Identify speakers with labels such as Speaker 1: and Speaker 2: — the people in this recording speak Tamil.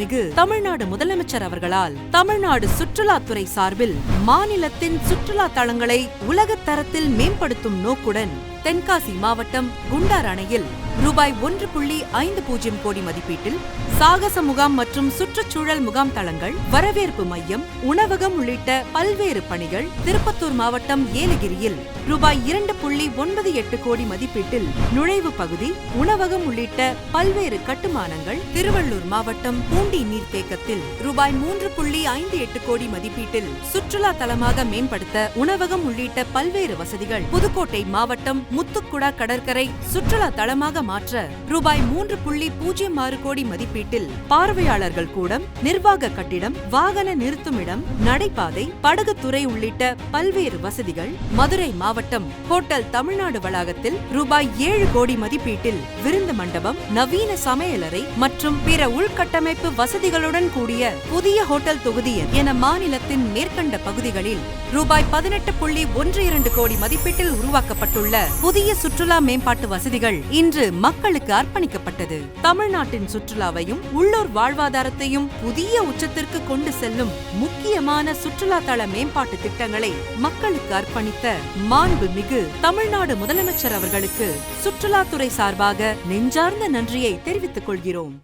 Speaker 1: மாண்புமிகு தமிழ்நாடு முதலமைச்சர் அவர்களால் தமிழ்நாடு சுற்றுலாத்துறை சார்பில் மாநிலத்தின் சுற்றுலா தளங்களை உலகத் தரத்தில் மேம்படுத்தும் நோக்குடன் தென்காசி மாவட்டம் குண்டார் அணையில் ரூபாய் 1.50 கோடி மதிப்பீட்டில் சாகச முகாம் மற்றும் சுற்றுச்சூழல் முகாம் தளங்கள், வரவேற்பு மையம், உணவகம் உள்ளிட்ட பல்வேறு பணிகள். திருப்பத்தூர் மாவட்டம் ஏலகிரியில் ரூபாய் 2.98 கோடி மதிப்பீட்டில் நுழைவு பகுதி, உணவகம் உள்ளிட்ட பல்வேறு கட்டுமானங்கள். திருவள்ளூர் மாவட்டம் பூண்டி நீர்த்தேக்கத்தில் ரூபாய் 3.58 கோடி மதிப்பீட்டில் சுற்றுலா தலமாக மேம்படுத்த உணவகம் உள்ளிட்ட பல்வேறு வசதிகள். புதுக்கோட்டை மாவட்டம் முத்துக்குடா கடற்கரை சுற்றுலா தளமாக மாற்ற ரூபாய் 3.06 கோடி மதிப்பீட்டில் பார்வையாளர்கள் கூடம், நிர்வாக கட்டிடம், வாகன நிறுத்துமிடம், நடைபாதை, படகுத்துறை உள்ளிட்ட பல்வேறு வசதிகள். மதுரை மாவட்டம் ஹோட்டல் தமிழ்நாடு வளாகத்தில் ரூபாய் 7 கோடி மதிப்பீட்டில் விருந்து மண்டபம், நவீன சமையலறை மற்றும் பிற உள்கட்டமைப்பு வசதிகளுடன் கூடிய புதிய ஹோட்டல் தொகுதி என மாநிலத்தின் மேற்கண்ட பகுதிகளில் ரூபாய் 18.12 கோடி மதிப்பீட்டில் உருவாக்கப்பட்டுள்ள புதிய சுற்றுலா மேம்பாட்டு வசதிகள் இன்று மக்களுக்கு அர்ப்பணிக்கப்பட்டது. தமிழ்நாட்டின் சுற்றுலாவையும் உள்ளூர் வாழ்வாதாரத்தையும் புதிய உச்சத்திற்கு கொண்டு செல்லும் முக்கியமான சுற்றுலா தள மேம்பாட்டு திட்டங்களை மக்களுக்கு அர்ப்பணித்த மாண்புமிகு தமிழ்நாடு முதலமைச்சர் அவர்களுக்கு சுற்றுலாத்துறை சார்பாக நெஞ்சார்ந்த நன்றியை தெரிவித்துக் கொள்கிறோம்.